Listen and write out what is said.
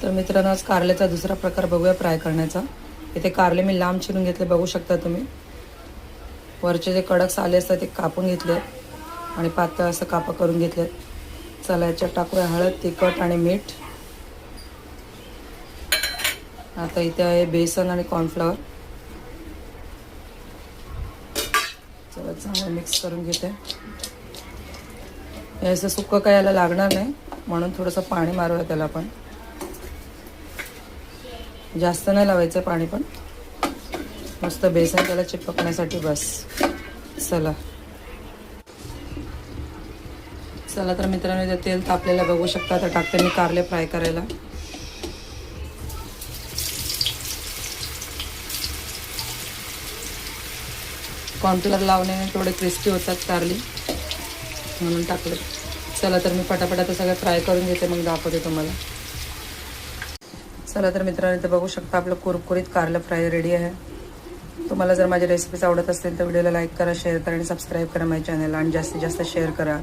तर मित्रांनो, आज कारल्याचा दुसरा प्रकार बघूया फ्राय करण्याचा। इथे कारले मी लांब चिरून घेतले, बघू शकता तुम्ही। वरचे जे कडक साले असतात ते कापून घेतले आणि पातळ असं कापा करून घेतले। चला याच्यात टाकूया हळद, तिखट आणि मीठ। आता इथे आहे बेसन आणि कॉर्नफ्लॉवर। चला चांगलं मिक्स करून घेते। हे असं सुक्कं काय याला लागणार नाही, म्हणून थोडंसं पाणी मारूया त्याला पण। जास्त नाही लावायचं पाणी, पण मस्त बेसन त्याला चिपकण्यासाठी बस। चला तर मित्रांनो, इथे तेल तापलेलं बघू शकता। आता टाकते मी कारले फ्राय करायला। कॉर्नफ्लॉवर लावण्याने थोडे क्रिस्पी होतात कारली, म्हणून टाकले। चला तर मी पटापट आता सगळं फ्राय करून घेते, मग दाखवते तुम्हाला। चला तर मित्रांनो, इथे बघू शकता आपलं कुरकुरीत कारलं फ्राय रेडी आहे। तुम्हाला जर माझी रेसिपीज आवडत असतील तर व्हिडिओला लाईक करा, शेअर करा आणि सबस्क्राईब करा माझ्या चॅनलला, आणि जास्तीत जास्त शेअर करा।